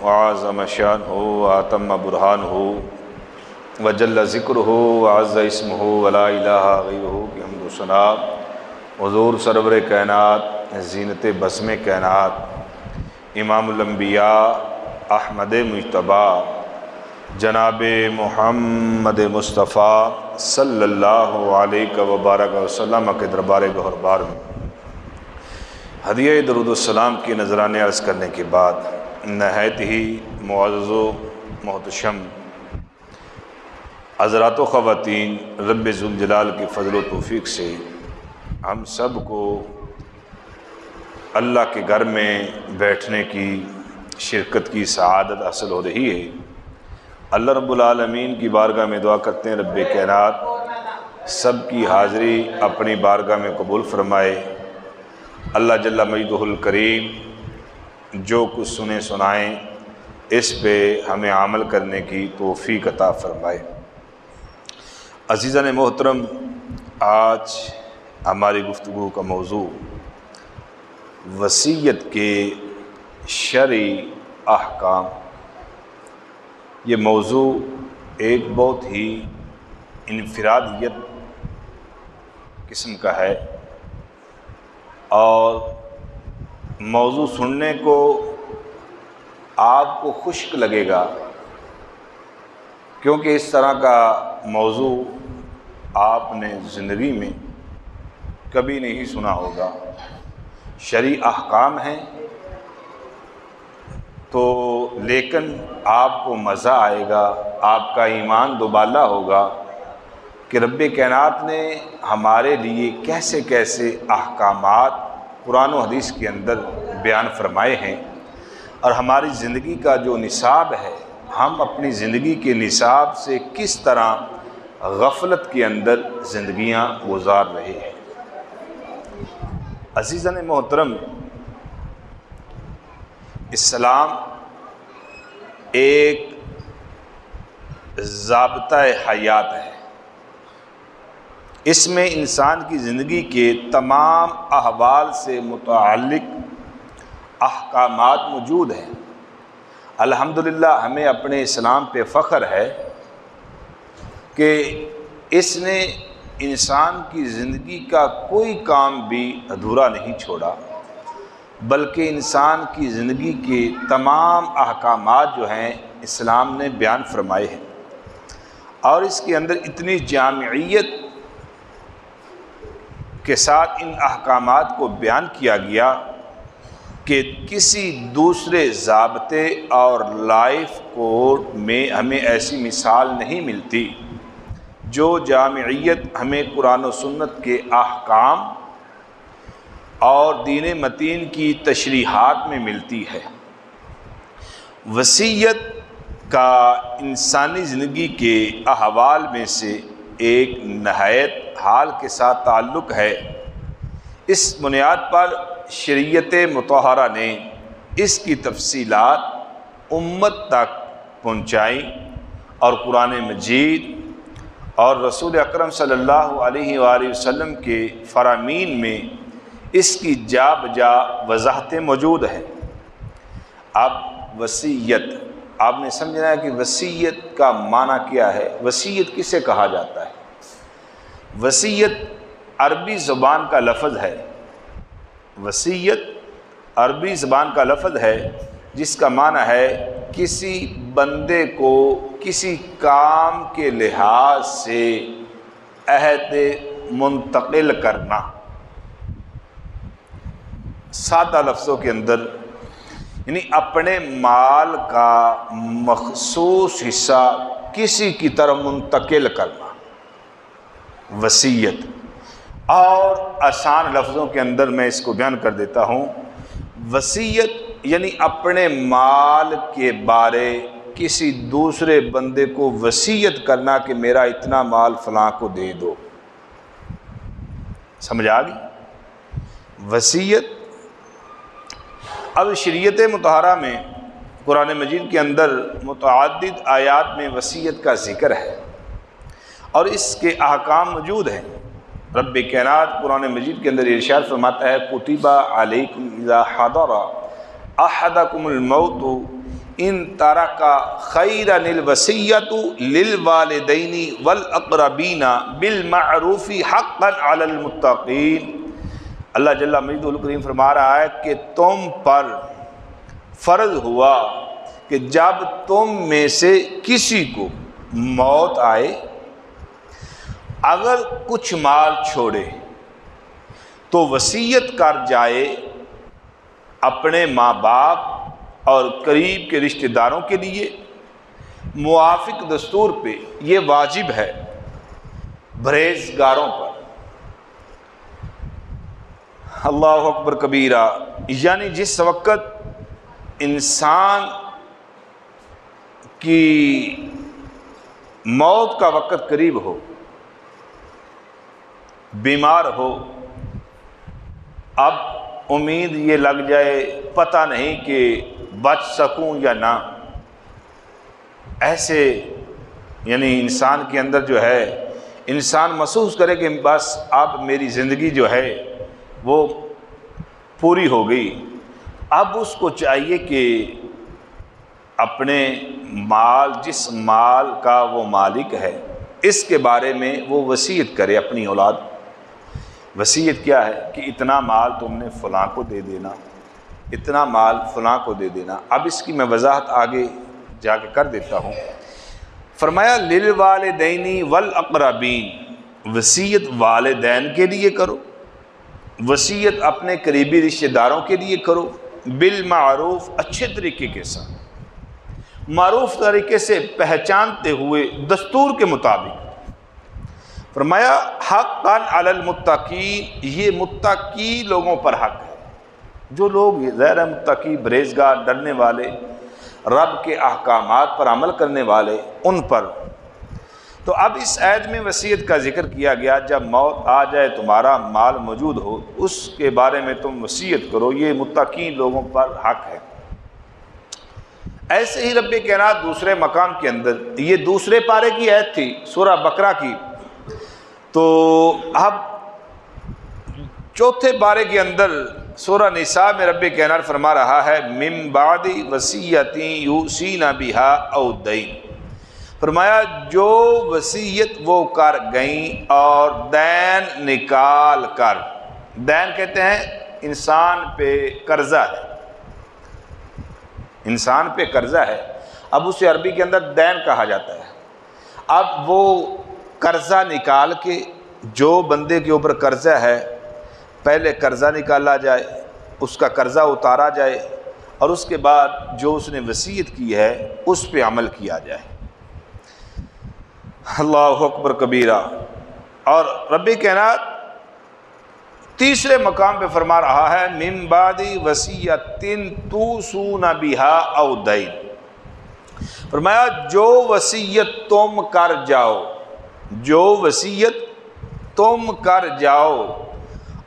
وعظم شانہ واتم برہانہ وجل ذکرہ وعز اسمہ ولا الہ غیرہ کی حمد و ثنا حضور سرور کائنات زینت بزم کائنات امام الانبیاء احمد مجتبیٰ جناب محمد مصطفیٰ صلی اللہ علیہ وبارک وسلم کے دربار گہربار میں ہدیہ درود السلام کی نذرانے عرض کرنے کے بعد نہایت ہی معزز و محتشم حضرات و خواتین، رب ذوالجلال کی فضل و توفیق سے ہم سب کو اللہ کے گھر میں بیٹھنے کی شرکت کی سعادت حاصل ہو رہی ہے۔ اللہ رب العالمین کی بارگاہ میں دعا کرتے ہیں رب کائنات سب کی حاضری اپنی بارگاہ میں قبول فرمائے۔ اللہ جل مجدہ الکریم جو کچھ سنیں سنائیں اس پہ ہمیں عمل کرنے کی توفیق عطا فرمائے۔ عزیزان محترم، آج ہماری گفتگو کا موضوع وصیت کے شرعی احکام۔ یہ موضوع ایک بہت ہی انفرادیت قسم کا ہے اور موضوع سننے کو آپ کو خشک لگے گا، کیونکہ اس طرح کا موضوع آپ نے زندگی میں کبھی نہیں سنا ہوگا۔ شرعی احکام ہیں تو لیکن آپ کو مزہ آئے گا، آپ کا ایمان دوبالا ہوگا کہ رب کائنات نے ہمارے لیے کیسے کیسے احکامات قرآن و حدیث کے اندر بیان فرمائے ہیں، اور ہماری زندگی کا جو نصاب ہے ہم اپنی زندگی کے نصاب سے کس طرح غفلت کے اندر زندگیاں گزار رہے ہیں۔ عزیزان محترم، اسلام ایک ضابطہ حیات ہے۔ اس میں انسان کی زندگی کے تمام احوال سے متعلق احکامات موجود ہیں۔ الحمدللہ ہمیں اپنے اسلام پہ فخر ہے کہ اس نے انسان کی زندگی کا کوئی کام بھی ادھورا نہیں چھوڑا، بلکہ انسان کی زندگی کے تمام احکامات جو ہیں اسلام نے بیان فرمائے ہیں، اور اس کے اندر اتنی جامعیت کے ساتھ ان احکامات کو بیان کیا گیا کہ کسی دوسرے ضابطے اور لائف کوڈ میں ہمیں ایسی مثال نہیں ملتی جو جامعیت ہمیں قرآن و سنت کے احکام اور دین متین کی تشریحات میں ملتی ہے۔ وصیت کا انسانی زندگی کے احوال میں سے ایک نہایت حال کے ساتھ تعلق ہے۔ اس بنیاد پر شریعت مطہرہ نے اس کی تفصیلات امت تک پہنچائیں، اور قرآن مجید اور رسول اکرم صلی اللہ علیہ وآلہ وسلم کے فرامین میں اس کی جا بجا وضاحتیں موجود ہیں۔ اب وصیت آپ نے سمجھنا ہے کہ وصیت کا معنی کیا ہے، وصیت کسے کہا جاتا ہے۔ وصیت عربی زبان کا لفظ ہے، وصیت عربی زبان کا لفظ ہے جس کا معنی ہے کسی بندے کو کسی کام کے لحاظ سے عہد منتقل کرنا۔ سادہ لفظوں کے اندر یعنی اپنے مال کا مخصوص حصہ کسی کی طرف منتقل کرنا، وصیت۔ اور آسان لفظوں کے اندر میں اس کو بیان کر دیتا ہوں، وصیت یعنی اپنے مال کے بارے کسی دوسرے بندے کو وصیت کرنا کہ میرا اتنا مال فلاں کو دے دو۔ سمجھ آ گئی وصیت؟ اب شریعت مطہرہ میں قرآن مجید کے اندر متعدد آیات میں وصیت کا ذکر ہے اور اس کے احکام موجود ہیں۔ رب کائنات قرآن مجید کے اندر ارشاد فرماتا ہے کتب علیکم اذا حضر احدکم الموت ان ترک خیرا الوصیۃ للوالدین والاقربین بالمعروف حقا علی المتقین۔ اللہ جل مجدہ الکریم فرما رہا ہے کہ تم پر فرض ہوا کہ جب تم میں سے کسی کو موت آئے، اگر کچھ مال چھوڑے تو وصیت کر جائے اپنے ماں باپ اور قریب کے رشتہ داروں کے لیے موافق دستور پہ۔ یہ واجب ہے پرہیزگاروں پر۔ اللہ اکبر کبیرہ، یعنی جس وقت انسان کی موت کا وقت قریب ہو، بیمار ہو، اب امید یہ لگ جائے پتہ نہیں کہ بچ سکوں یا نہ، ایسے یعنی انسان کے اندر جو ہے، انسان محسوس کرے کہ بس اب میری زندگی جو ہے وہ پوری ہو گئی، اب اس کو چاہیے کہ اپنے مال، جس مال کا وہ مالک ہے، اس کے بارے میں وہ وصیت کرے اپنی اولاد۔ وصیت کیا ہے کہ اتنا مال تم نے فلاں کو دے دینا، اتنا مال فلاں کو دے دینا۔ اب اس کی میں وضاحت آگے جا کے کر دیتا ہوں۔ فرمایا للوالدین والاقربین، وصیت والدین کے لیے کرو، وصیت اپنے قریبی رشتہ داروں کے لیے کرو، بالمعروف، اچھے طریقے کے ساتھ، معروف طریقے سے پہچانتے ہوئے دستور کے مطابق۔ فرمایا حقا علی المتقین، یہ متقی لوگوں پر حق ہے، جو لوگ غیر متقی، پرہیزگار، ڈرنے والے، رب کے احکامات پر عمل کرنے والے، ان پر۔ تو اب اس آیت میں وصیت کا ذکر کیا گیا، جب موت آ جائے تمہارا مال موجود ہو اس کے بارے میں تم وصیت کرو، یہ متقین لوگوں پر حق ہے۔ ایسے ہی رب کائنات دوسرے مقام کے اندر، یہ دوسرے پارے کی آیت تھی سورہ بقرہ کی، تو اب چوتھے پارے کے اندر سورہ نساء میں رب کائنات فرما رہا ہے من بعد وصیۃ یوصین بہا او دین۔ فرمایا جو وصیت وہ کر گئیں اور دین نکال کر، دین کہتے ہیں انسان پہ قرضہ ہے، انسان پہ قرضہ ہے، اب اسے عربی کے اندر دین کہا جاتا ہے۔ اب وہ قرضہ نکال کے، جو بندے کے اوپر قرضہ ہے پہلے قرضہ نکالا جائے، اس کا قرضہ اتارا جائے، اور اس کے بعد جو اس نے وصیت کی ہے اس پہ عمل کیا جائے۔ اللہ اکبر کبیرہ۔ اور رب کائنات تیسرے مقام پہ فرما رہا ہے من بعد وصیۃ توصون بہا او دین۔ فرمایا جو وصیت تم کر جاؤ، جو وصیت تم کر جاؤ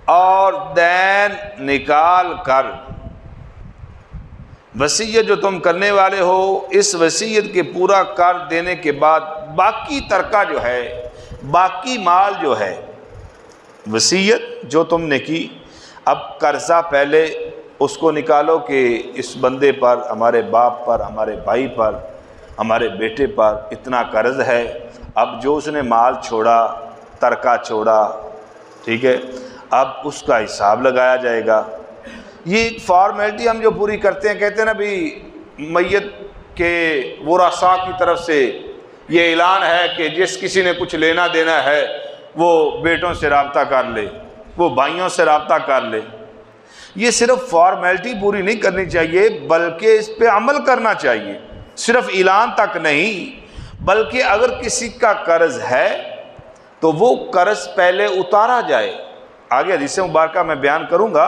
اور دین نکال کر، وصیت جو تم کرنے والے ہو اس وصیت کے پورا کر دینے کے بعد باقی ترکہ جو ہے، باقی مال جو ہے، وصیت جو تم نے کی، اب قرضہ پہلے اس کو نکالو کہ اس بندے پر، ہمارے باپ پر، ہمارے بھائی پر، ہمارے بیٹے پر اتنا قرض ہے، اب جو اس نے مال چھوڑا، ترکہ چھوڑا، ٹھیک ہے، اب اس کا حساب لگایا جائے گا۔ یہ ایک فارمیلٹی ہم جو پوری کرتے ہیں، کہتے ہیں نا بھی میت کے ورثاء کی طرف سے یہ اعلان ہے کہ جس کسی نے کچھ لینا دینا ہے وہ بیٹوں سے رابطہ کر لے، وہ بھائیوں سے رابطہ کر لے۔ یہ صرف فارمیلٹی پوری نہیں کرنی چاہیے بلکہ اس پہ عمل کرنا چاہیے، صرف اعلان تک نہیں، بلکہ اگر کسی کا قرض ہے تو وہ قرض پہلے اتارا جائے۔ آگے حدیث مبارکہ میں بیان کروں گا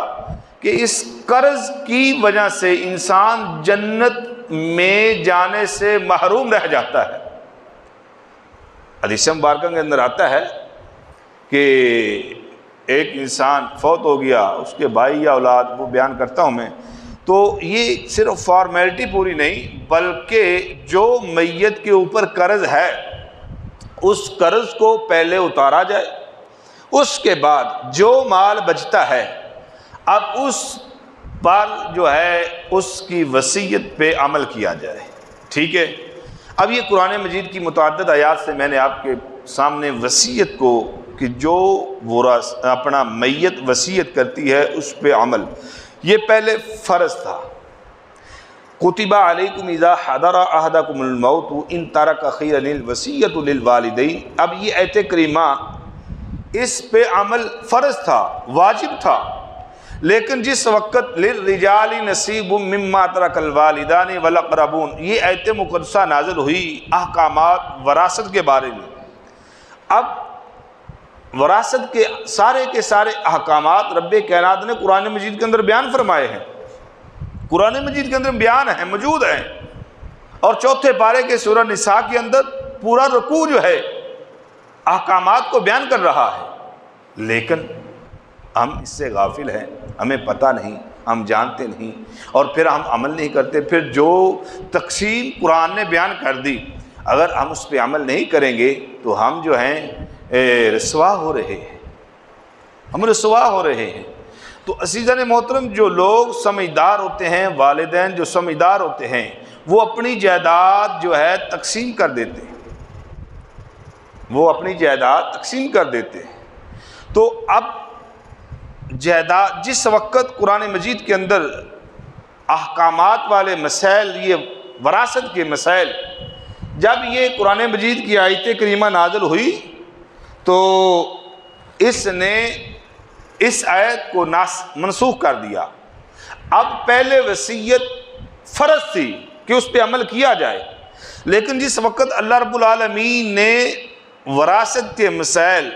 کہ اس قرض کی وجہ سے انسان جنت میں جانے سے محروم رہ جاتا ہے۔ حدیث مبارکہ کے اندر آتا ہے کہ ایک انسان فوت ہو گیا، اس کے بھائی یا اولاد، وہ بیان کرتا ہوں میں، تو یہ صرف فارمیلٹی پوری نہیں بلکہ جو میت کے اوپر قرض ہے اس قرض کو پہلے اتارا جائے، اس کے بعد جو مال بچتا ہے اب اس پر جو ہے اس کی وصیت پہ عمل کیا جائے. ٹھیک ہے. اب یہ قرآن مجید کی متعدد آیات سے میں نے آپ کے سامنے وصیت کو کہ جو اپنا میت وصیت کرتی ہے اس پہ عمل، یہ پہلے فرض تھا. کتب علیکم اذا حضر احدکم الموت ان ترک خیرا الوصیۃ للوالدین. اب یہ آیت کریمہ اس پہ عمل فرض تھا، واجب تھا، لیکن جس وقت للرجال نصیب مما ترک الوالدان والاقربون یہ آیت مقدسہ نازل ہوئی احکامات وراثت کے بارے میں. اب وراثت کے سارے احکامات رب کائنات نے قرآن مجید کے اندر بیان فرمائے ہیں. قرآن مجید کے اندر بیان ہیں، موجود ہیں، اور چوتھے پارے کے سورہ نساء کے اندر پورا رکوع جو ہے احکامات کو بیان کر رہا ہے. لیکن ہم اس سے غافل ہیں، ہمیں پتہ نہیں، ہم جانتے نہیں، اور پھر ہم عمل نہیں کرتے. پھر جو تقسیم قرآن نے بیان کر دی اگر ہم اس پہ عمل نہیں کریں گے تو ہم جو ہیں رسوا ہو رہے ہیں، ہم رسوا ہو رہے ہیں. تو عزیزان محترم، جو لوگ سمجھدار ہوتے ہیں، والدین جو سمجھدار ہوتے ہیں، وہ اپنی جائیداد جو ہے تقسیم کر دیتے ہیں، وہ اپنی جائیداد تقسیم کر دیتے ہیں. تو اب جائیداد جس وقت قرآن مجید کے اندر احکامات والے مسائل، یہ وراثت کے مسائل، جب یہ قرآن مجید کی آیت کریمہ نازل ہوئی تو اس نے اس آیت کو منسوخ کر دیا. اب پہلے وصیت فرض تھی کہ اس پہ عمل کیا جائے، لیکن جس وقت اللہ رب العالمین نے وراثت کے مسائل،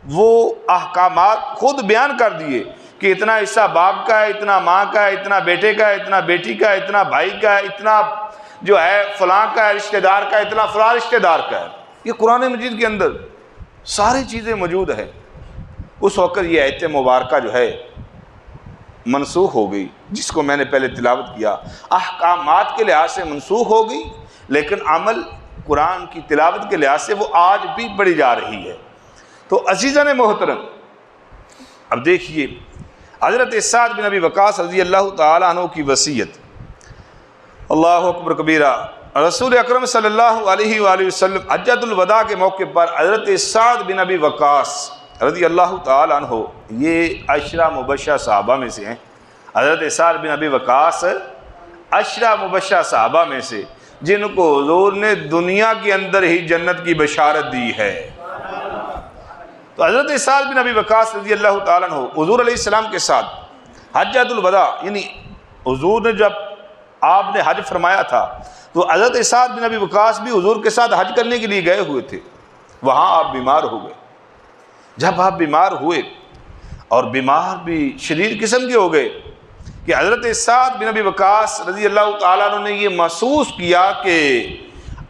وہ احکامات خود بیان کر دیے کہ اتنا حصہ باپ کا ہے، اتنا ماں کا ہے، اتنا بیٹے کا ہے، اتنا بیٹی کا ہے، اتنا بھائی کا ہے، اتنا جو ہے فلاں کا ہے رشتہ دار کا ہے، اتنا فلاں رشتہ دار کا ہے، یہ قرآن مجید کے اندر ساری چیزیں موجود ہیں. اس وقت یہ آیت مبارکہ جو ہے منسوخ ہو گئی، جس کو میں نے پہلے تلاوت کیا. احکامات کے لحاظ سے منسوخ ہو گئی، لیکن عمل قرآن کی تلاوت کے لحاظ سے وہ آج بھی بڑھی جا رہی ہے. تو عزیزان محترم، اب دیکھیے حضرت سعد بن ابی وقاص رضی اللہ تعالیٰ عنہ کی وصیت. اللہ اکبر کبیرہ. رسول اکرم صلی اللہ علیہ وآلہ وسلم حجۃ الوداع کے موقع پر حضرت سعد بن ابی وقاص رضی اللہ تعالیٰ عنہ، یہ عشرہ مبشرہ صحابہ میں سے ہیں. حضرت سعد بن ابی وقاص عشرہ مبشرہ صحابہ میں سے جن کو حضور نے دنیا کے اندر ہی جنت کی بشارت دی ہے. تو حضرت سعد بن ابی وقاص رضی اللہ تعالیٰ عنہ حضور علیہ السلام کے ساتھ حجۃ الوداع، یعنی حضور نے جب آپ نے حج فرمایا تھا تو حضرت سعد بن ابی وقاص بھی حضور کے ساتھ حج کرنے کے لیے گئے ہوئے تھے. وہاں آپ بیمار ہو گئے. جب آپ بیمار ہوئے اور بیمار بھی شدید قسم کے ہو گئے کہ حضرت سعد بن ابی وقاص رضی اللہ تعالیٰ عنہ نے یہ محسوس کیا کہ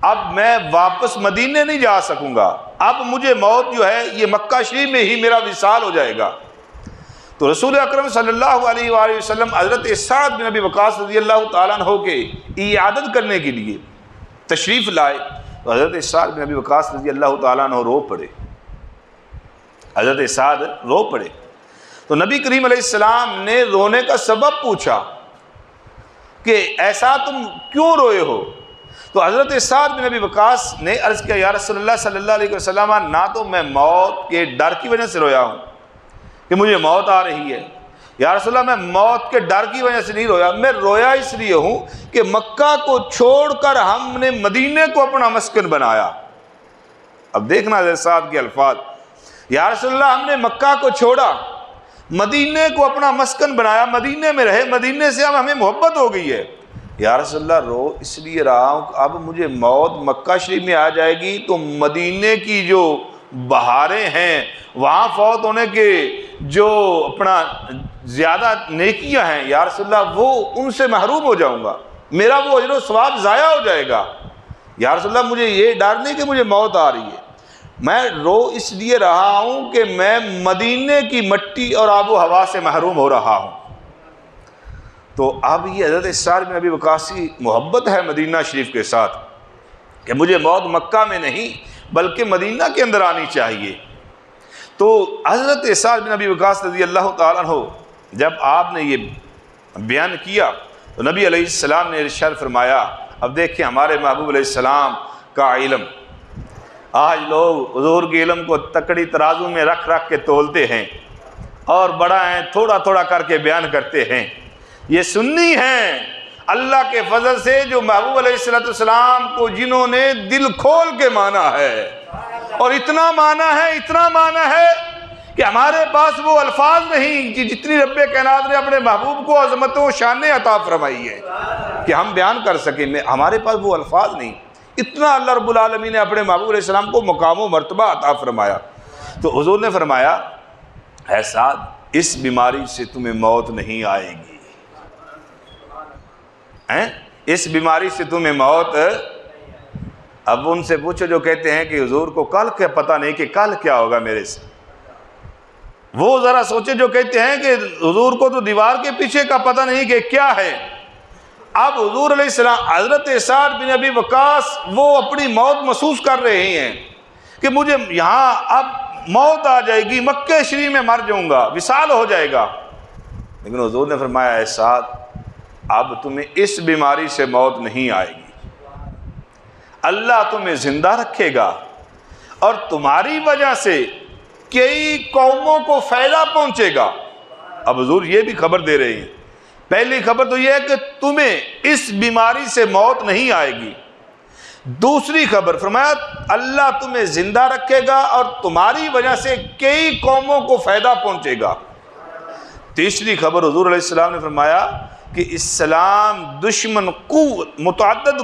اب میں واپس مدینے نہیں جا سکوں گا، اب مجھے موت جو ہے یہ مکہ شریف میں ہی میرا وصال ہو جائے گا. تو رسول اکرم صلی اللہ علیہ وآلہ وسلم حضرت سعد بن ابی وقاص رضی اللہ تعالیٰ عنہ کے عیادت کرنے کے لیے تشریف لائے. تو حضرت سعد بن ابی وقاص رضی اللہ تعالیٰ عنہ رو پڑے. حضرت سعد رو پڑے. تو نبی کریم علیہ السلام نے رونے کا سبب پوچھا کہ ایسا تم کیوں روئے ہو؟ تو حضرت سعد بن ابی وقاص نے عرض کیا، یا رسول اللہ صلی اللہ علیہ وسلم، نہ تو میں موت کے ڈر کی وجہ سے رویا ہوں کہ مجھے موت آ رہی ہے، یا رسول اللہ میں موت کے ڈر کی وجہ سے نہیں رویا، میں رویا اس لیے ہوں کہ مکہ کو چھوڑ کر ہم نے مدینے کو اپنا مسکن بنایا. اب دیکھنا حضرت سعد کے الفاظ، یا رسول اللہ ہم نے مکہ کو چھوڑا، مدینے کو اپنا مسکن بنایا، مدینے میں رہے، مدینے سے اب ہمیں محبت ہو گئی ہے. یا رسول اللہ رو اس لیے رہا ہوں کہ اب مجھے موت مکہ شریف میں آ جائے گی تو مدینے کی جو بہاریں ہیں، وہاں فوت ہونے کے جو اپنا زیادہ نیکیاں ہیں، یا رسول اللہ وہ ان سے محروم ہو جاؤں گا، میرا وہ اجر و ثواب ضائع ہو جائے گا. یا رسول اللہ مجھے یہ ڈر نہیں کہ مجھے موت آ رہی ہے، میں رو اس لیے رہا ہوں کہ میں مدینے کی مٹی اور آب و ہوا سے محروم ہو رہا ہوں. تو اب یہ حضرت سعد بن ابی وقاص کی محبت ہے مدینہ شریف کے ساتھ کہ مجھے موت مکہ میں نہیں بلکہ مدینہ کے اندر آنی چاہیے. تو حضرت سعد بن ابی وقاص رضی اللہ تعالیٰ عنہ جب آپ نے یہ بیان کیا تو نبی علیہ السلام نے ارشاد فرمایا، اب دیکھیں ہمارے محبوب علیہ السلام کا علم، آج لوگ حضور کے علم کو تکڑی ترازو میں رکھ رکھ کے تولتے ہیں اور بڑا ہیں تھوڑا تھوڑا کر کے بیان کرتے ہیں۔ یہ سنی ہیں اللہ کے فضل سے جو محبوب علیہ السلام کو جنہوں نے دل کھول کے مانا ہے، اور اتنا مانا ہے کہ ہمارے پاس وہ الفاظ نہیں کہ جتنی رب کائنات نے اپنے محبوب کو عظمتوں و شانیں عطا فرمائی ہے کہ ہم بیان کر سکیں، ہمارے پاس وہ الفاظ نہیں، اتنا اللہ رب العالمین نے اپنے محبوب علیہ السلام کو مقام و مرتبہ عطا فرمایا۔ تو حضور نے فرمایا، اے سعد اس بیماری سے تمہیں موت نہیں آئے گی، اس بیماری سے تمہیں موت۔ اب ان سے پوچھو جو کہتے ہیں کہ حضور کو کل کا پتہ نہیں کہ کل کیا ہوگا میرے سے، وہ ذرا سوچے جو کہتے ہیں کہ حضور کو تو دیوار کے پیچھے کا پتہ نہیں کہ کیا ہے۔ اب حضور علیہ السلام حضرت سعد بن ابی وقاص وہ اپنی موت محسوس کر رہے ہیں کہ مجھے یہاں اب موت آ جائے گی، مکہ شریف میں مر جاؤں گا، وصال ہو جائے گا، لیکن حضور نے فرمایا، اے سعد اب تمہیں اس بیماری سے موت نہیں آئے گی، اللہ تمہیں زندہ رکھے گا اور تمہاری وجہ سے کئی قوموں کو فائدہ پہنچے گا۔ اب حضور یہ بھی خبر دے رہے ہیں، پہلی خبر تو یہ ہے کہ تمہیں اس بیماری سے موت نہیں آئے گی، دوسری خبر فرمایا اللہ تمہیں زندہ رکھے گا اور تمہاری وجہ سے کئی قوموں کو فائدہ پہنچے گا، تیسری خبر حضور علیہ السلام نے فرمایا کہ اسلام دشمن متعدد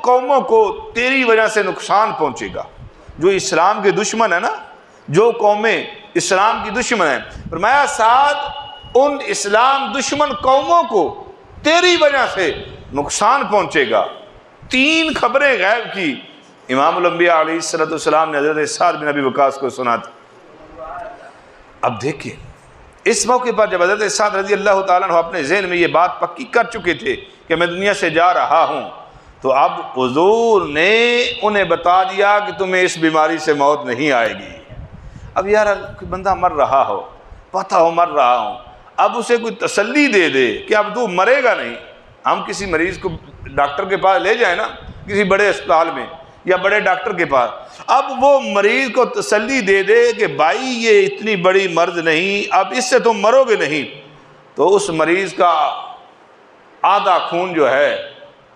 قوموں کو تیری وجہ سے نقصان پہنچے گا۔ جو اسلام کے دشمن ہے نا، جو قومیں اسلام کی دشمن ہیں، فرمایا سعد ان اسلام دشمن قوموں کو تیری وجہ سے نقصان پہنچے گا۔ تین خبریں غیب کی امام الانبیاء علیہ السلام نے حضرت سعد بن ابی وقاص کو سنا تھا۔ اب دیکھیں اس موقع پر جب حضرت سعد رضی اللہ تعالیٰ عنہ اپنے ذہن میں یہ بات پکی کر چکے تھے کہ میں دنیا سے جا رہا ہوں، تو اب حضور نے انہیں بتا دیا کہ تمہیں اس بیماری سے موت نہیں آئے گی۔ اب یار کوئی بندہ مر رہا ہو، پتہ ہو مر رہا ہوں، اب اسے کوئی تسلی دے دے کہ اب تو مرے گا نہیں۔ ہم کسی مریض کو ڈاکٹر کے پاس لے جائیں نا، کسی بڑے اسپتال میں یا بڑے ڈاکٹر کے پاس، اب وہ مریض کو تسلی دے دے کہ بھائی یہ اتنی بڑی مرض نہیں، اب اس سے تم مرو گے نہیں، تو اس مریض کا آدھا خون جو ہے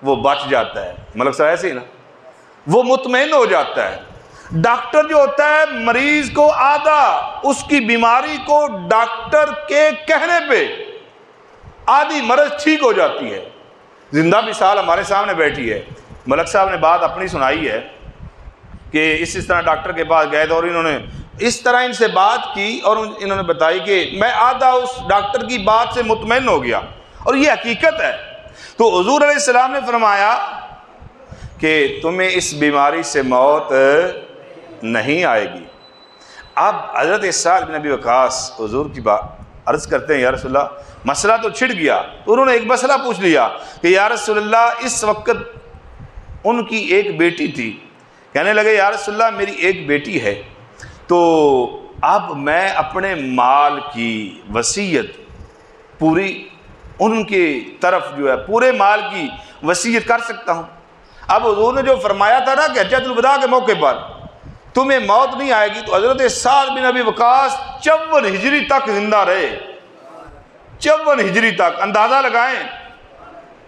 وہ بچ جاتا ہے۔ ملک صاحب ایسے ہی نا، وہ مطمئن ہو جاتا ہے۔ ڈاکٹر جو ہوتا ہے مریض کو آدھا اس کی بیماری کو ڈاکٹر کے کہنے پہ آدھی مرض ٹھیک ہو جاتی ہے۔ زندہ مثال ہمارے سامنے بیٹھی ہے، ملک صاحب نے بات اپنی سنائی ہے کہ اس طرح ڈاکٹر کے پاس گئے تھے اور انہوں نے اس طرح ان سے بات کی اور انہوں نے بتائی کہ میں آدھا اس ڈاکٹر کی بات سے مطمئن ہو گیا، اور یہ حقیقت ہے۔ تو حضور علیہ السلام نے فرمایا کہ تمہیں اس بیماری سے موت نہیں آئے گی۔ اب حضرت سعد بن ابی وقاص حضور کی بات عرض کرتے ہیں، یا رسول اللہ مسئلہ تو چھڑ گیا، تو انہوں نے ایک مسئلہ پوچھ لیا کہ یا رسول اللہ اس وقت ان کی ایک بیٹی تھی، کہنے لگے یا رسول اللہ میری ایک بیٹی ہے، تو اب میں اپنے مال کی وصیت پوری ان کی طرف جو ہے پورے مال کی وصیت کر سکتا ہوں؟ اب حضور نے جو فرمایا تھا نا کہ حجۃ الوداع کے موقع پر تمہیں موت نہیں آئے گی، تو حضرت سعد بن ابی وقاص 54 ہجری تک زندہ رہے۔ 54 ہجری تک اندازہ لگائیں،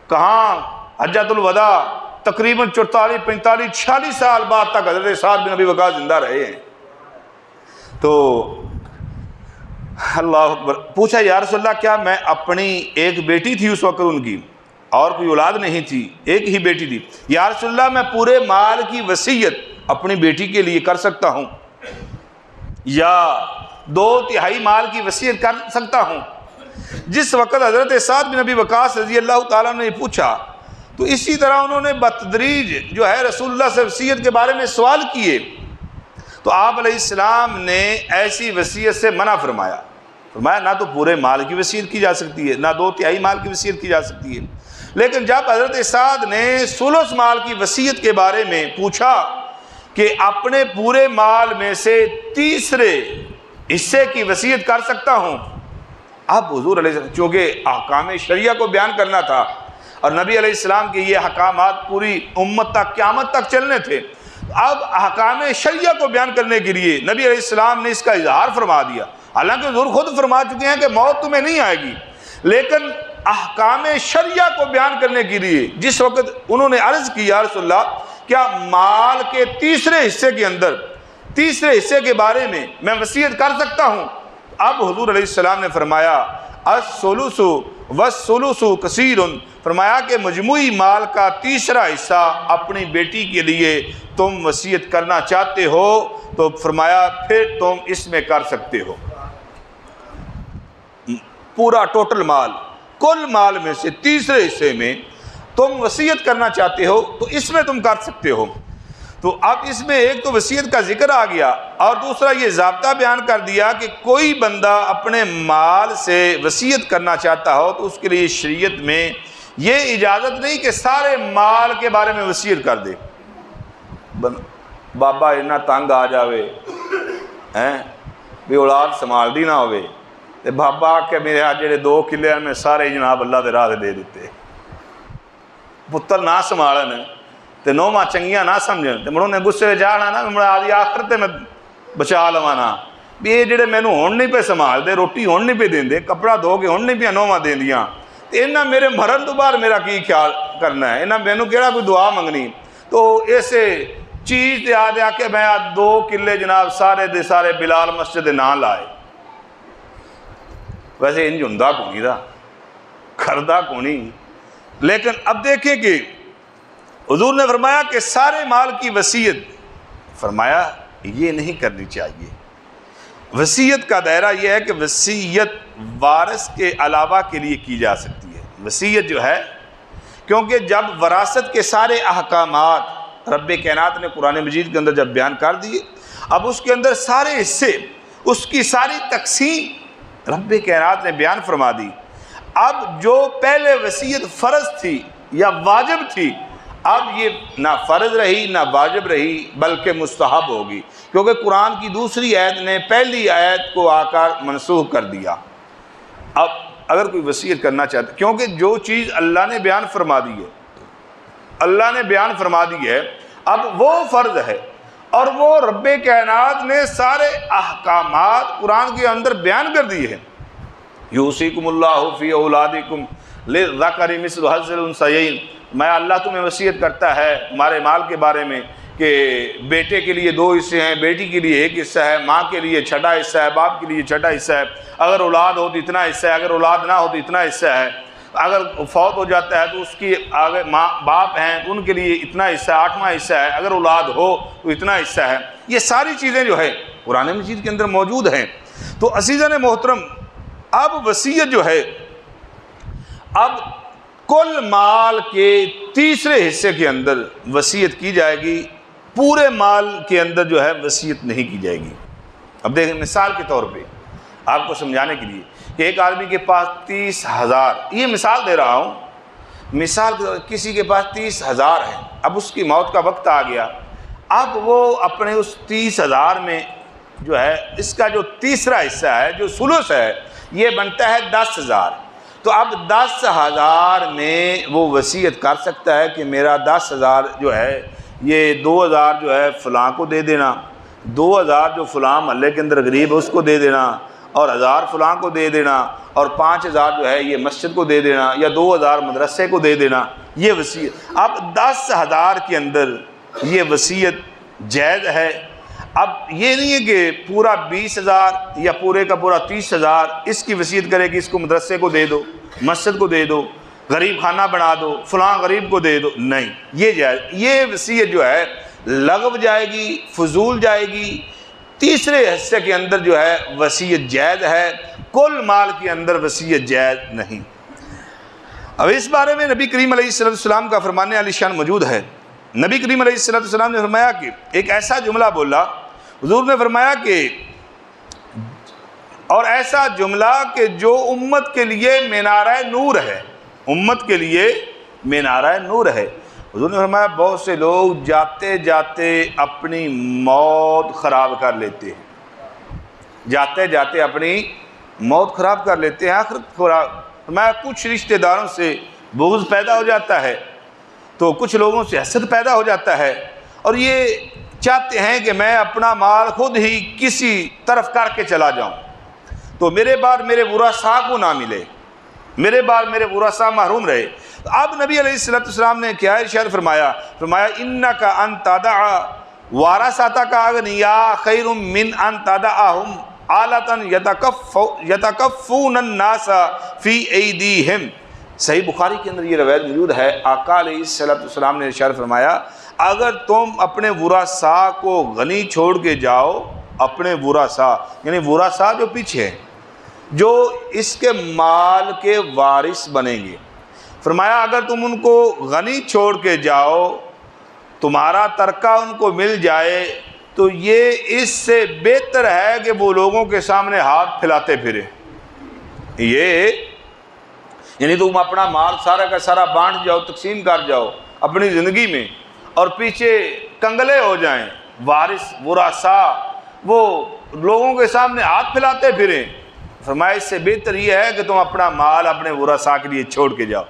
کہاں حجۃ الوداع تقریباً 44 45 46 سال بعد تک حضرت سعد بن ابی وقاص زندہ رہے ہیں۔ تو اللہ اکبر، پوچھا یا رسول اللہ کیا میں اپنی ایک بیٹی تھی اس وقت ان کی اور کوئی اولاد نہیں تھی، ایک ہی بیٹی تھی، یا رسول اللہ میں پورے مال کی وصیت اپنی بیٹی کے لیے کر سکتا ہوں یا 2/3 مال کی وصیت کر سکتا ہوں؟ جس وقت حضرت سعد بن ابی وقاص رضی اللہ تعالیٰ نے پوچھا تو اسی طرح انہوں نے بتدریج جو ہے رسول اللہ سے وصیت کے بارے میں سوال کیے، تو آپ علیہ السلام نے ایسی وصیت سے منع فرمایا نہ تو پورے مال کی وصیت کی جا سکتی ہے، نہ 2/3 مال کی وصیت کی جا سکتی ہے۔ لیکن جب حضرت سعد نے ثلث مال کی وصیت کے بارے میں پوچھا کہ اپنے پورے مال میں سے تیسرے حصے کی وصیت کر سکتا ہوں، اب حضور علیہ السلام چونکہ احکام شریعہ کو بیان کرنا تھا اور نبی علیہ السلام کے یہ احکامات پوری امت تک قیامت تک چلنے تھے، اب احکام شریعہ کو بیان کرنے کے لیے نبی علیہ السلام نے اس کا اظہار فرما دیا۔ حالانکہ حضور خود فرما چکے ہیں کہ موت تمہیں نہیں آئے گی، لیکن احکام شریعہ کو بیان کرنے کے لیے جس وقت انہوں نے عرض کی یا رسول اللہ کیا مال کے تیسرے حصے کے اندر تیسرے حصے کے بارے میں وصیت کر سکتا ہوں؟ اب حضور علیہ السلام نے فرمایا الثلث والثلث کثیر، فرمایا کہ مجموعی مال کا تیسرا حصہ اپنی بیٹی کے لیے تم وصیت کرنا چاہتے ہو تو فرمایا پھر تم اس میں کر سکتے ہو۔ پورا ٹوٹل مال، کل مال میں سے تیسرے حصے میں تم وصیت کرنا چاہتے ہو تو اس میں تم کر سکتے ہو۔ تو اب اس میں ایک تو وصیت کا ذکر آ گیا اور دوسرا یہ ضابطہ بیان کر دیا کہ کوئی بندہ اپنے مال سے وصیت کرنا چاہتا ہو تو اس کے لیے شریعت میں یہ اجازت نہیں کہ سارے مال کے بارے میں وصیت کر دے۔ بابا اتنا تنگ آ جاوے بھی اولاد سنبھال دی نہ ہوئے تے بابا کہ میرے آج جڑے 2 کلے میں سارے جناب اللہ دے راہ دے دیتے، پتر نہ سنبھالن تے نوواں چنگیاں نہ سمجھن تے مڑوں نے غصے جانا نا مڑا آدھی آخر تے میں بچا لوانا بھی یہ جڑے مینوں ہون نہیں پہ سنبھال دے، روٹی ہون نہیں پہ دین دے، کپڑا دھو کے ہون نہیں پہ نوواں دین دیاں تے انہاں میرے مرن تو بعد میرا کی خیال کرنا ہے، انہاں مینوں کیڑا کوئی دعا منگنی۔ تو ایسے چیز تے آ کے میں 2 کلے جناب سارے دے سارے بلال مسجد دے نام لائے، ویسے انج ہوندا کونی دا کردا کونی۔ لیکن اب دیکھیں کہ حضور نے فرمایا کہ سارے مال کی وصیت فرمایا یہ نہیں کرنی چاہیے۔ وصیت کا دائرہ یہ ہے کہ وصیت وارث کے علاوہ کے لیے کی جا سکتی ہے۔ وصیت جو ہے کیونکہ جب وراثت کے سارے احکامات رب کائنات نے قرآن مجید کے اندر جب بیان کر دیے، اب اس کے اندر سارے حصے، اس کی ساری تقسیم رب کائنات نے بیان فرما دی۔ اب جو پہلے وصیت فرض تھی یا واجب تھی، اب یہ نہ فرض رہی نہ واجب رہی بلکہ مستحب ہوگی، کیونکہ قرآن کی دوسری آیت نے پہلی آیت کو آ کر منسوخ کر دیا۔ اب اگر کوئی وصیت کرنا چاہتا ہے، کیونکہ جو چیز اللہ نے بیان فرما دی ہے، اللہ نے بیان فرما دی ہے، اب وہ فرض ہے اور وہ رب کائنات نے سارے احکامات قرآن کے اندر بیان کر دیے ہیں۔ یوصیکم اللہ فی اولادکم للذکر مثل حظ الانثیین، میں اللہ تمہیں وصیت کرتا ہے ہمارے مال کے بارے میں کہ بیٹے کے لیے 2 حصے ہیں، بیٹی کے لیے 1 حصہ ہے، ماں کے لیے چھٹا حصہ ہے، باپ کے لیے چھٹا حصہ ہے، اگر اولاد ہو تو اتنا حصہ ہے، اگر اولاد نہ ہو تو اتنا حصہ ہے، اگر فوت ہو جاتا ہے تو اس کی آگے ماں باپ ہیں تو ان کے لیے اتنا حصہ ہے، 8واں حصہ ہے، اگر اولاد ہو تو اتنا حصہ ہے۔ یہ ساری چیزیں جو ہے قرآن مجید کے اندر موجود ہیں۔ تو عزیزان محترم، اب وصیت جو ہے، اب کل مال کے تیسرے حصے کے اندر وصیت کی جائے گی، پورے مال کے اندر جو ہے وصیت نہیں کی جائے گی۔ اب دیکھیں مثال کے طور پہ آپ کو سمجھانے کے لیے کہ ایک آدمی کے پاس 30,000، یہ مثال دے رہا ہوں، مثال کسی کے پاس 30,000 ہے، اب اس کی موت کا وقت آ گیا، اب وہ اپنے اس 30,000 میں جو ہے اس کا جو تیسرا حصہ ہے جو ثلث ہے یہ بنتا ہے 10,000۔ تو اب 10,000 میں وہ وصیت کر سکتا ہے کہ میرا 10,000 جو ہے یہ 2,000 جو ہے فلاں کو دے دینا، 2,000 جو فلاں محلے کے اندر غریب ہے اس کو دے دینا، اور 1,000 فلاں کو دے دینا، اور 5,000 جو ہے یہ مسجد کو دے دینا، یا 2,000 مدرسے کو دے دینا، یہ وصیت۔ اب 10,000 کے اندر یہ وصیت جائز ہے۔ اب یہ نہیں ہے کہ پورا 20,000 یا پورے کا پورا 30,000 اس کی وصیت کرے کہ اس کو مدرسے کو دے دو، مسجد کو دے دو، غریب خانہ بنا دو، فلاں غریب کو دے دو، نہیں، یہ جائز، یہ وصیت جو ہے لغو جائے گی، فضول جائے گی۔ تیسرے حصے کے اندر جو ہے وصیت جائز ہے، کل مال کے اندر وصیت جائز نہیں۔ اب اس بارے میں نبی کریم علیہ السلام کا فرمان علی شان موجود ہے۔ نبی کریم علیہ السلام نے فرمایا کہ ایک ایسا جملہ بولا، حضور نے فرمایا کہ اور ایسا جملہ کہ جو امت کے لیے مینارہ نور ہے، امت کے لیے مینارہ نور ہے۔ حضور نے فرمایا بہت سے لوگ جاتے جاتے اپنی موت خراب کر لیتے ہیں، جاتے جاتے اپنی موت خراب کر لیتے ہیں، آخرت خراب۔ میں کچھ رشتہ داروں سے بغض پیدا ہو جاتا ہے، تو کچھ لوگوں سے حسد پیدا ہو جاتا ہے، اور یہ چاہتے ہیں کہ میں اپنا مال خود ہی کسی طرف کر کے چلا جاؤں، تو میرے بعد میرے ورثاء کو نہ ملے، میرے بعد میرے ورثاء محروم رہے۔ اب نبی علیہ السلام نے کیا ارشاد فرمایا انک ان تدع ورثتک اغنیاء خیر من ان تدعهم عالة یتکفون الناس فی ایدیہم۔ صحیح بخاری کے اندر یہ روایت موجود ہے، آقا علیہ السلام نے ارشاد فرمایا اگر تم اپنے ورثاء کو غنی چھوڑ کے جاؤ، اپنے ورثاء یعنی ورثاء جو پیچھے ہیں، جو اس کے مال کے وارث بنیں گے، فرمایا اگر تم ان کو غنی چھوڑ کے جاؤ، تمہارا ترکہ ان کو مل جائے، تو یہ اس سے بہتر ہے کہ وہ لوگوں کے سامنے ہاتھ پھیلاتے پھرے۔ یہ یعنی تم اپنا مال سارا کا سارا بانٹ جاؤ، تقسیم کر جاؤ اپنی زندگی میں، اور پیچھے کنگلے ہو جائیں وارث ورثاء، وہ لوگوں کے سامنے ہاتھ پھیلاتے پھریں۔ فرمایا اس سے بہتر یہ ہے کہ تم اپنا مال اپنے ورثاء کے لیے چھوڑ کے جاؤ،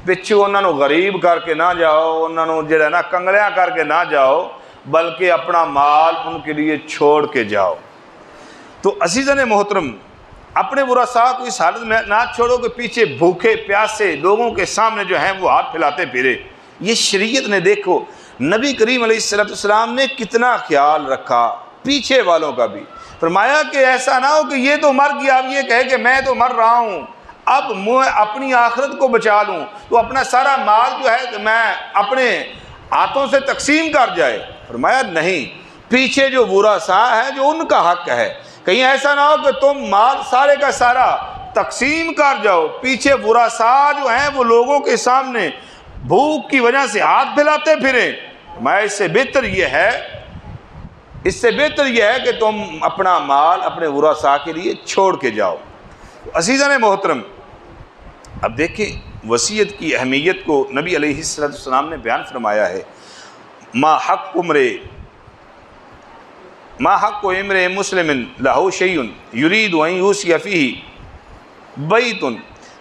پچھو انہوں نے غریب کر کے نہ جاؤ، انہوں نے جڑا نا کنگلیاں کر کے نہ جاؤ، بلکہ اپنا مال ان کے لیے چھوڑ کے جاؤ۔ تو عزیزان محترم، اپنے ورثاء کو اس حالت میں نہ چھوڑو کہ پیچھے بھوکے پیاسے لوگوں کے سامنے جو ہیں وہ ہاتھ پھیلاتے پھرے۔ یہ شریعت نے دیکھو نبی کریم علیہ السلام نے کتنا خیال رکھا پیچھے والوں کا بھی۔ فرمایا کہ ایسا نہ ہو کہ یہ تو مر گیا، اب یہ کہے کہ میں تو مر رہا ہوں، اب میں اپنی آخرت کو بچا لوں، تو اپنا سارا مال جو ہے کہ میں اپنے ہاتھوں سے تقسیم کر جائے۔ فرمایا نہیں، پیچھے جو ورثاء ہے جو ان کا حق ہے، کہیں ایسا نہ ہو کہ تم مال سارے کا سارا تقسیم کر جاؤ، پیچھے ورثاء جو ہیں وہ لوگوں کے سامنے بھوک کی وجہ سے ہاتھ پھیلاتے پھریں۔ میں اس سے بہتر یہ ہے کہ تم اپنا مال اپنے ورثاء کے لیے چھوڑ کے جاؤ۔ عزیزان محترم، اب دیکھیں وصیت کی اہمیت کو نبی علیہ السلام نے بیان فرمایا ہے۔ ما حق امرئ مسلم لہ شیء یرید ان یوصی فیہ بیت،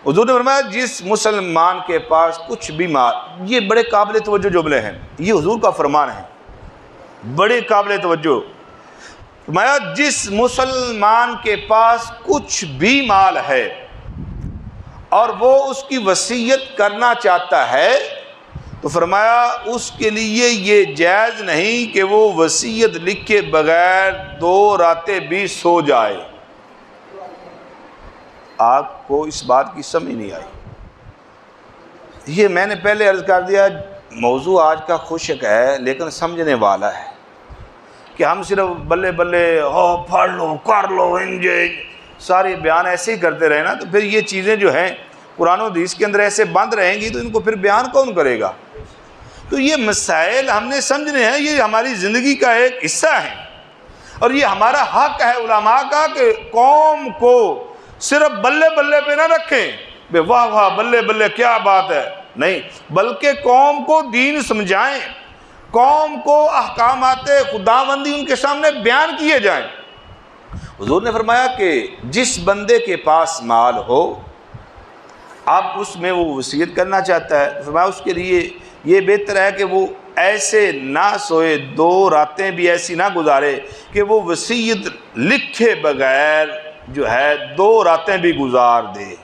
حضور نے فرمایا جس مسلمان کے پاس کچھ بھی مال، یہ بڑے قابل توجہ جملے ہیں، یہ حضور کا فرمان ہے، بڑے قابل توجہ۔ فرمایا جس مسلمان کے پاس کچھ بھی مال ہے اور وہ اس کی وصیت کرنا چاہتا ہے، تو فرمایا اس کے لیے یہ جائز نہیں کہ وہ وصیت لکھے بغیر 2 راتیں بھی سو جائے۔ آپ کو اس بات کی سمجھ نہیں آئی؟ یہ میں نے پہلے عرض کر دیا، موضوع آج کا خشک ہے لیکن سمجھنے والا ہے، کہ ہم صرف بلے بلے پڑھ لو کر لو انجوائے سارے بیان ایسے ہی کرتے رہے نا، تو پھر یہ چیزیں جو ہیں قرآن و حدیث کے اندر ایسے بند رہیں گی تو ان کو پھر بیان کون کرے گا؟ تو یہ مسائل ہم نے سمجھنے ہیں، یہ ہماری زندگی کا ایک حصہ ہے، اور یہ ہمارا حق ہے علماء کا کہ قوم کو صرف بلے بلے پہ نہ رکھیں، بے واہ واہ بلے بلے کیا بات ہے، نہیں، بلکہ قوم کو دین سمجھائیں، قوم کو احکامات خداوندی ان کے سامنے بیان کیے جائیں۔ حضور نے فرمایا کہ جس بندے کے پاس مال ہو، اب اس میں وہ وصیت کرنا چاہتا ہے، فرمایا اس کے لیے یہ بہتر ہے کہ وہ ایسے نہ سوئے، 2 راتیں بھی ایسی نہ گزارے کہ وہ وصیت لکھے بغیر جو ہے 2 راتیں بھی گزار دے۔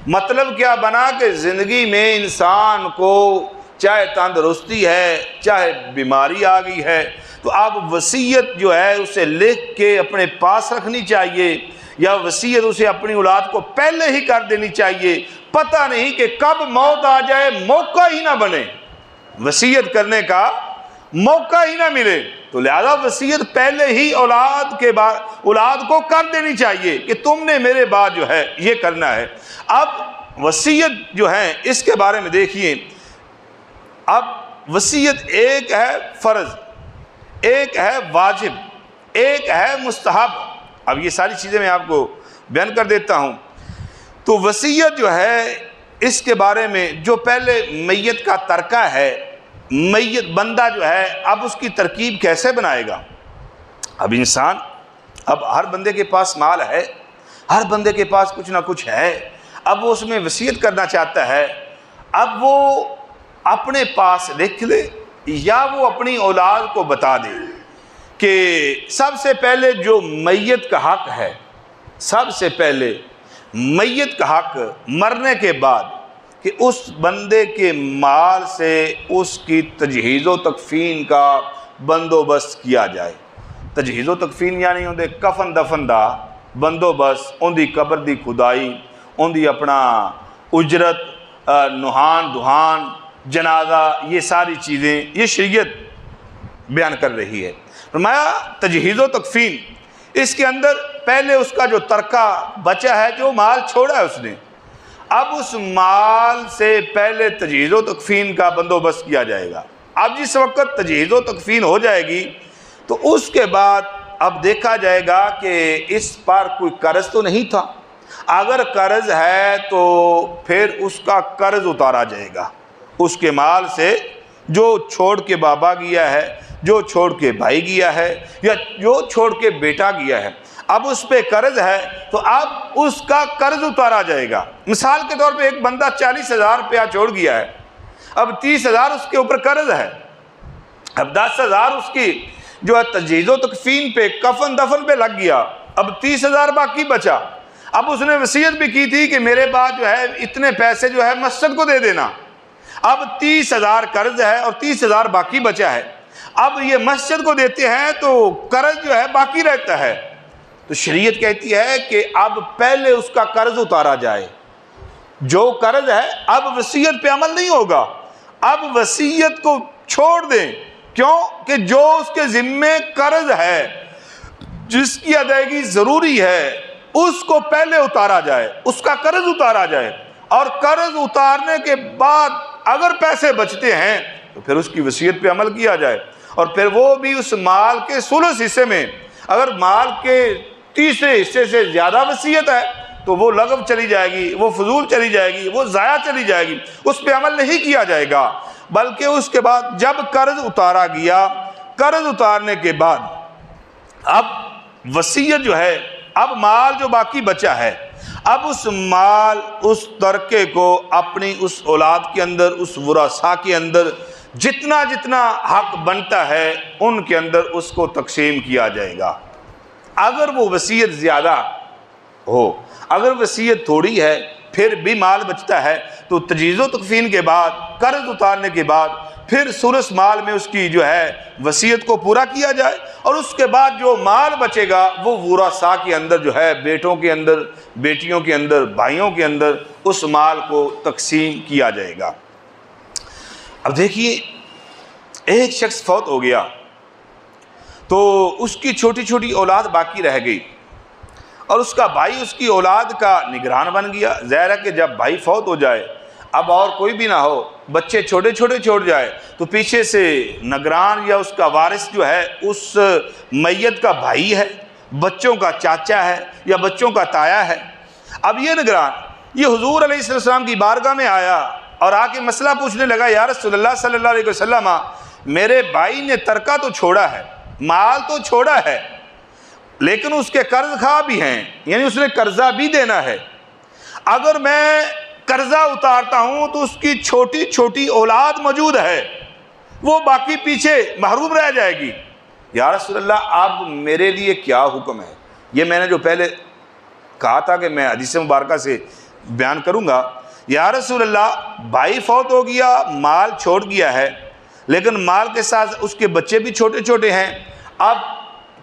مطلب کیا بنا کہ زندگی میں انسان کو چاہے تندرستی ہے چاہے بیماری آ گئی ہے، تو اب وصیت جو ہے اسے لکھ کے اپنے پاس رکھنی چاہیے، یا وصیت اسے اپنی اولاد کو پہلے ہی کر دینی چاہیے۔ پتہ نہیں کہ کب موت آ جائے، موقع ہی نہ بنے، وصیت کرنے کا موقع ہی نہ ملے، تو لہذا وصیت پہلے ہی اولاد کو کر دینی چاہیے کہ تم نے میرے بعد جو ہے یہ کرنا ہے۔ اب وصیت جو ہے اس کے بارے میں دیکھیے، اب وصیت ایک ہے فرض، ایک ہے واجب، ایک ہے مستحب۔ اب یہ ساری چیزیں میں آپ کو بیان کر دیتا ہوں۔ تو وصیت جو ہے اس کے بارے میں جو پہلے میت کا ترکہ ہے، میت بندہ جو ہے اب اس کی ترکیب کیسے بنائے گا؟ اب ہر بندے کے پاس مال ہے، ہر بندے کے پاس کچھ نہ کچھ ہے، اب وہ اس میں وصیت کرنا چاہتا ہے، اب وہ اپنے پاس لکھ لے یا وہ اپنی اولاد کو بتا دے کہ سب سے پہلے جو میت کا حق ہے، سب سے پہلے میت کا حق مرنے کے بعد کہ اس بندے کے مال سے اس کی تجہیز و تکفین کا بندوبست کیا جائے۔ تجہیز و تکفین یعنی اندے کفن دفن دا بندوبست، ان دی قبر دی کھدائی، ان دی اپنا اجرت، نہان دہان، جنازہ، یہ ساری چیزیں یہ شریعت بیان کر رہی ہے۔ فرمایا تجہیز و تکفین، اس کے اندر پہلے اس کا جو ترکہ بچا ہے، جو مال چھوڑا ہے اس نے، اب اس مال سے پہلے تجہیز و تکفین کا بندوبست کیا جائے گا۔ اب جس وقت تجہیز و تکفین ہو جائے گی تو اس کے بعد اب دیکھا جائے گا کہ اس پر کوئی قرض تو نہیں تھا، اگر قرض ہے تو پھر اس کا قرض اتارا جائے گا، اس کے مال سے جو چھوڑ کے بابا گیا ہے، جو چھوڑ کے بھائی گیا ہے، یا جو چھوڑ کے بیٹا گیا ہے، اب اس پہ قرض ہے تو اب اس کا قرض اتارا جائے گا۔ مثال کے طور پہ ایک بندہ 40,000 روپیہ چھوڑ گیا ہے، اب 30,000 اس کے اوپر قرض ہے، اب 10,000 اس کی جو ہے تجہیز و تکفین پہ، کفن دفن پہ لگ گیا، اب 30,000 باقی بچا۔ اب اس نے وصیت بھی کی تھی کہ میرے بعد جو ہے اتنے پیسے جو ہے مسجد کو دے دینا، اب 30,000 قرض ہے اور 30,000 باقی بچا ہے، اب یہ مسجد کو دیتے ہیں تو قرض جو ہے باقی رہتا ہے، تو شریعت کہتی ہے کہ اب پہلے اس کا قرض اتارا جائے۔ جو قرض ہے اب وصیت پہ عمل نہیں ہوگا، اب وصیت کو چھوڑ دیں، کیوں کہ جو اس کے ذمے قرض ہے، جس کی ادائیگی ضروری ہے، اس کو پہلے اتارا جائے، اس کا قرض اتارا جائے، اور قرض اتارنے کے بعد اگر پیسے بچتے ہیں تو پھر اس کی وصیت پہ عمل کیا جائے، اور پھر وہ بھی اس مال کے ثلث حصے میں، اگر مال کے تیسرے حصے سے زیادہ وصیت ہے تو وہ لغو چلی جائے گی، وہ فضول چلی جائے گی، وہ ضائع چلی جائے گی، اس پہ عمل نہیں کیا جائے گا، بلکہ اس کے بعد جب قرض اتارا گیا، قرض اتارنے کے بعد اب وصیت جو ہے، اب مال جو باقی بچا ہے، اب اس مال، اس ترکے کو اپنی اس اولاد کے اندر، اس ورثاء کے اندر جتنا جتنا حق بنتا ہے ان کے اندر اس کو تقسیم کیا جائے گا۔ اگر وہ وصیت زیادہ ہو، اگر وصیت تھوڑی ہے پھر بھی مال بچتا ہے تو تجہیز و تکفین کے بعد، قرض اتارنے کے بعد پھر ثلث مال میں اس کی جو ہے وصیت کو پورا کیا جائے، اور اس کے بعد جو مال بچے گا وہ ورثاء کے اندر جو ہے، بیٹوں کے اندر، بیٹیوں کے اندر، بھائیوں کے اندر اس مال کو تقسیم کیا جائے گا۔ اب دیکھیے، ایک شخص فوت ہو گیا تو اس کی چھوٹی چھوٹی اولاد باقی رہ گئی، اور اس کا بھائی اس کی اولاد کا نگران بن گیا۔ ظاہر ہے کہ جب بھائی فوت ہو جائے، اب اور کوئی بھی نہ ہو، بچے چھوٹے چھوٹے چھوڑ جائے تو پیچھے سے نگران یا اس کا وارث جو ہے اس میت کا بھائی ہے، بچوں کا چاچا ہے یا بچوں کا تایا ہے۔ اب یہ نگران یہ حضور علیہ السلام کی بارگاہ میں آیا اور آ کے مسئلہ پوچھنے لگا، یا رسول اللہ صلی اللہ علیہ وسلم، میرے بھائی نے ترکہ تو چھوڑا ہے، مال تو چھوڑا ہے، لیکن اس کے قرض خواہ بھی ہیں، یعنی اس نے قرضہ بھی دینا ہے، اگر میں قرضہ اتارتا ہوں تو اس کی چھوٹی چھوٹی اولاد موجود ہے، وہ باقی پیچھے محروم رہ جائے گی۔ یا رسول اللہ، اب میرے لیے کیا حکم ہے؟ یہ میں نے جو پہلے کہا تھا کہ میں حدیث مبارکہ سے بیان کروں گا۔ یا رسول اللہ، بھائی فوت ہو گیا، مال چھوڑ گیا ہے، لیکن مال کے ساتھ اس کے بچے بھی چھوٹے چھوٹے ہیں، اب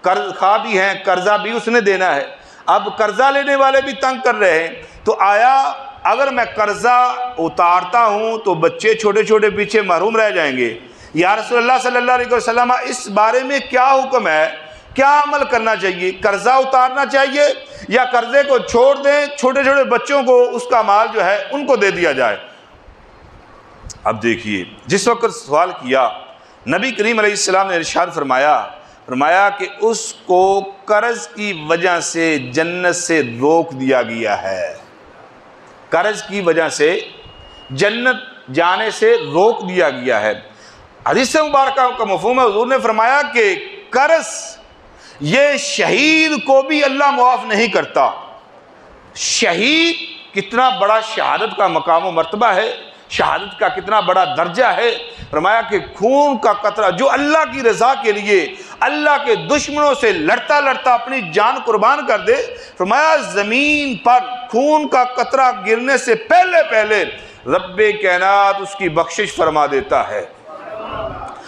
قرض خواہ بھی ہیں، قرضہ بھی اس نے دینا ہے، اب قرضہ لینے والے بھی تنگ کر رہے ہیں، تو آیا اگر میں قرضہ اتارتا ہوں تو بچے چھوٹے چھوٹے پیچھے محروم رہ جائیں گے؟ یا رسول اللہ صلی اللہ علیہ وسلم، اس بارے میں کیا حکم ہے؟ کیا عمل کرنا چاہیے؟ قرضہ اتارنا چاہیے یا قرضے کو چھوڑ دیں، چھوٹے چھوٹے بچوں کو اس کا مال جو ہے ان کو دے دیا جائے؟ اب دیکھیے، جس وقت سوال کیا، نبی کریم علیہ السلام نے ارشاد فرمایا کہ اس کو قرض کی وجہ سے جنت سے روک دیا گیا ہے، قرض کی وجہ سے جنت جانے سے روک دیا گیا ہے۔ حدیث مبارکہ کا مفہوم ہے، حضور نے فرمایا کہ قرض یہ شہید کو بھی اللہ معاف نہیں کرتا، شہید کتنا بڑا شہادت کا مقام و مرتبہ ہے، شہادت کا کتنا بڑا درجہ ہے۔ فرمایا کہ خون کا قطرہ جو اللہ کی رضا کے لیے اللہ کے دشمنوں سے لڑتا لڑتا اپنی جان قربان کر دے، فرمایا زمین پر خون کا قطرہ گرنے سے پہلے پہلے رب کائنات اس کی بخشش فرما دیتا ہے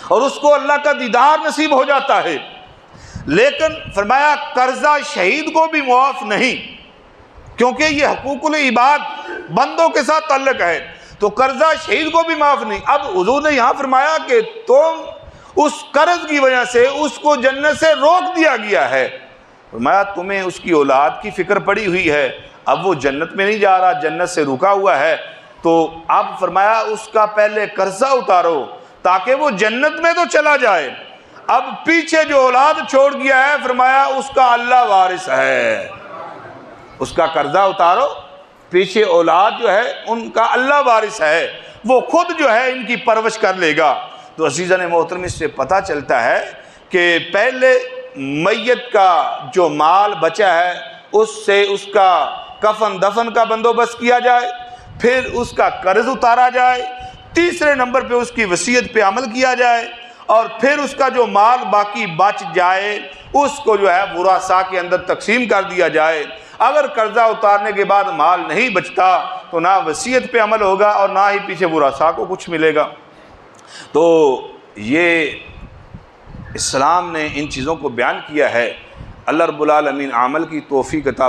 اور اس کو اللہ کا دیدار نصیب ہو جاتا ہے۔ لیکن فرمایا قرضہ شہید کو بھی معاف نہیں، کیونکہ یہ حقوق العباد بندوں کے ساتھ تعلق ہے، تو قرضہ شہید کو بھی معاف نہیں۔ اب حضور نے یہاں فرمایا کہ تم اس قرض کی وجہ سے اس کو جنت سے روک دیا گیا ہے، فرمایا تمہیں اس کی اولاد کی فکر پڑی ہوئی ہے، اب وہ جنت میں نہیں جا رہا، جنت سے رکا ہوا ہے، تو اب فرمایا اس کا پہلے قرضہ اتارو تاکہ وہ جنت میں تو چلا جائے، اب پیچھے جو اولاد چھوڑ گیا ہے فرمایا اس کا اللہ وارث ہے، اس کا قرضہ اتارو، پیچھے اولاد جو ہے ان کا اللہ وارث ہے، وہ خود جو ہے ان کی پرورش کر لے گا۔ تو عزیزان محترم اس سے پتہ چلتا ہے کہ پہلے میت کا جو مال بچا ہے اس سے اس کا کفن دفن کا بندوبست کیا جائے، پھر اس کا قرض اتارا جائے، تیسرے نمبر پہ اس کی وصیت پہ عمل کیا جائے، اور پھر اس کا جو مال باقی بچ جائے اس کو جو ہے ورثاء کے اندر تقسیم کر دیا جائے۔ اگر قرضہ اتارنے کے بعد مال نہیں بچتا تو نہ وصیت پہ عمل ہوگا اور نہ ہی پیچھے ورثاء کو کچھ ملے گا۔ تو یہ اسلام نے ان چیزوں کو بیان کیا ہے۔ اللہ رب العالمین عمل کی توفیق عطا